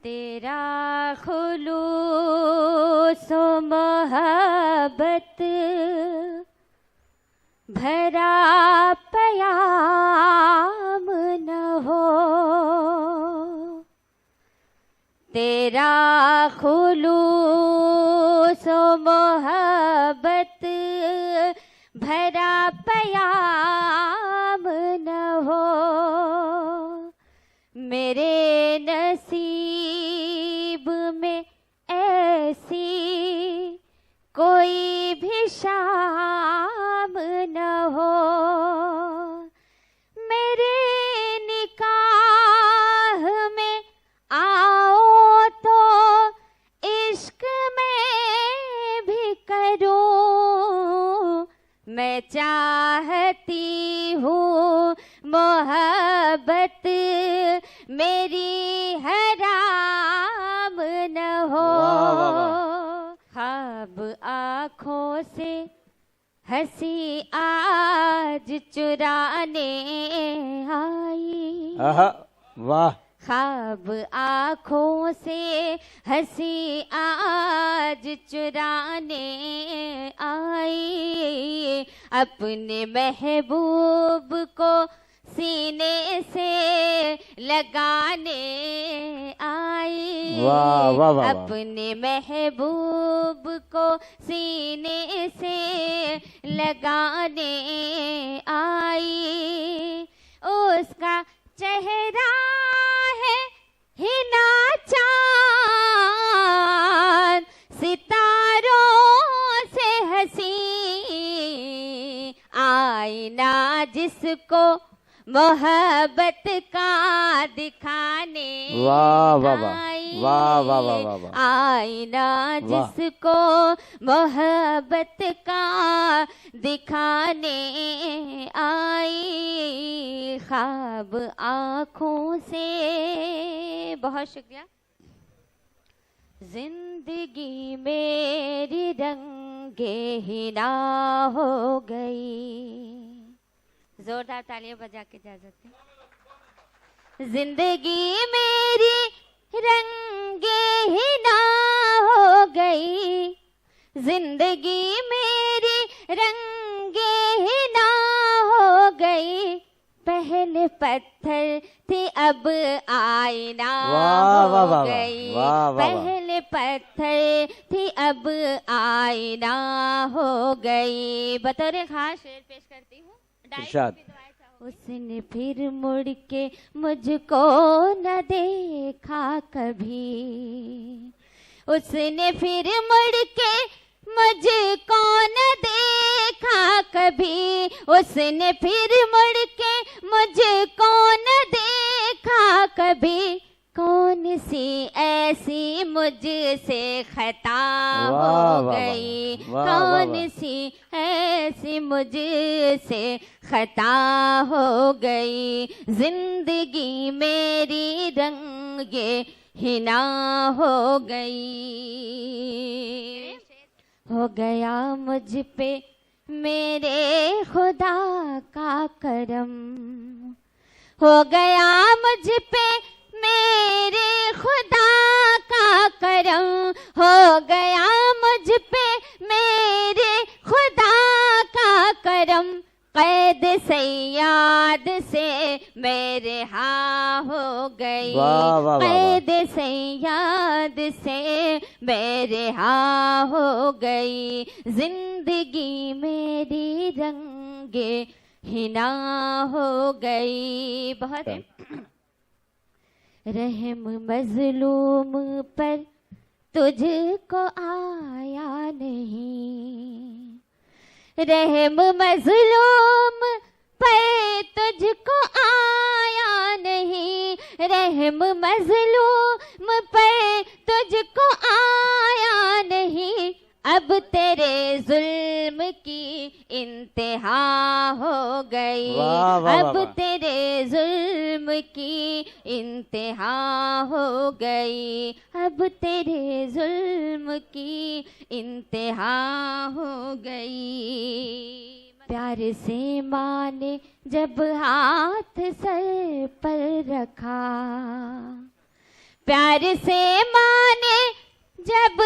तेरा खुलूस मोहब्बत भरा प्याम न हो, तेरा खुलूस मोहब्बत भरा प्याम न हो, मेरे नसीब में ऐसी कोई भी शाम न हो, मेरे निकाह में आओ तो इश्क में भी करूं, मैं चाहती हूँ मोहब्बत मेरी हराम न हो। ख्वाब आँखों से हंसी आज चुराने आई, वाह। ख्वाब आँखों से हंसी आज चुराने आई, अपने महबूब को सीने से लगाने आई, वाह वाह वाह। अपने महबूब को सीने से लगाने आई, उसका चेहरा है हिना चाँद सितारों से हंसी, आईना जिसको मोहब्बत का दिखाने वाह वाह वाह वाह वाह वाह वाह। आईना जिसको मोहब्बत का दिखाने आई, ख्वाब आँखों से। बहुत शुक्रिया। जिंदगी मेरी रंगे हिना हो गई, जोरदार तालियां बजा के इजाजत दें। जिंदगी मेरी रंगे हिना हो गई, जिंदगी मेरी रंगे हिना हो गई, पहले पत्थर थी अब आईना हो गई, पहले पत्थर थी अब आईना हो गई। बतौर खास शेर पेश करती हूँ। उसने फिर मुड़ के मुझको न देखा कभी, उसने फिर मुड़ के मुझको न देखा कभी, उसने फिर मुड़ के मुझको न देखा कभी, कौन सी ऐसी मुझसे खता हो गई, कौन सी ऐसी मुझसे खता हो गई, जिंदगी मेरी रंगे हिना हो गई। हो गया मुझ पे मेरे खुदा का करम, हो गया मुझ पे मेरे खुदा का करम, हो गया मुझ पे मेरे खुदा का करम, कैद सैयाद से मेरे हाँ हो गई, कैद सैयाद से मेरे हाँ हो गई, जिंदगी मेरी रंगे हिना हो गई। बहुत है। रहम मजलूम पर तुझको आया नहीं, रहम मजलूम पर तुझको आया नहीं, रहम मजलूम पर तुझको आया नहीं, अब तेरे जुल्म की इंतहा हो गई, अब तेरे जुल्म की इंतहा हो गई, अब तेरे जुल्म की इंतहा हो गई। प्यार से माँ ने जब हाथ सर पर रखा, प्यार से माने जब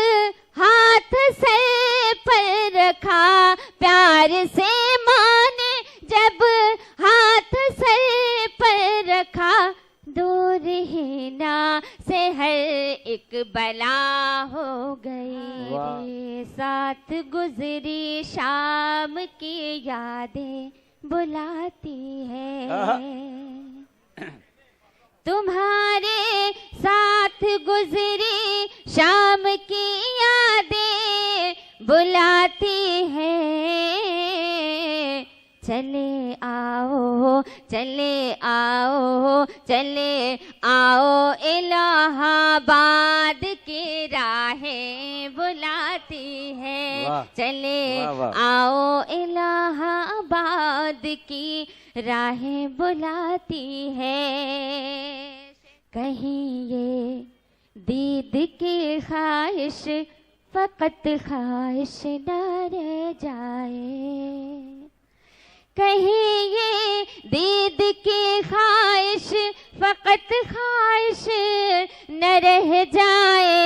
हाथ सर पर रखा, प्यार से माने जब हाथ सर पर रखा, दूर ही ना से हर एक बला हो गई रे। साथ गुजरी शाम की यादें बुलाती है, तुम्हारे साथ गुजरी शाम की यादें बुलाती है। चले आओ चले आओ चले आओ, इलाहाबाद की राहें बुलाती है। चले आओ इलाहाबाद की राहें बुलाती है। कहीं ये दीद की ख्वाहिश फकत ख्वाहिश न रह जाए, कहीं ये दीद की ख्वाहिश फकत ख्वाहिश न रह जाए।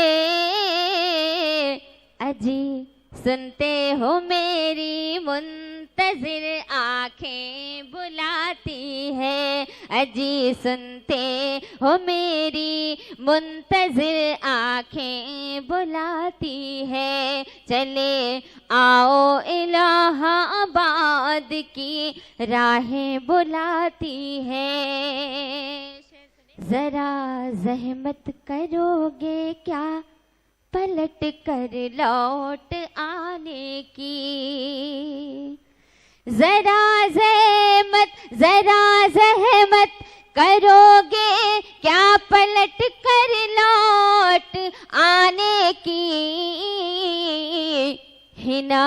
अजी सुनते हो मेरी मुंतजिर आंखें बुलाती है, अजी सुनते हो मेरी मुंतजिर आंखें बुलाती है। चले आओ इलाहाबाद की राहें बुलाती है। जरा जहमत करोगे क्या पलट कर लौट आने की, जरा जहमत करोगे क्या पलट कर लौट आने की। हिना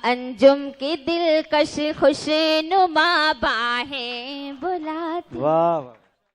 अंजुम की दिलकश खुशनुमा बाहें बुलाती। वाह।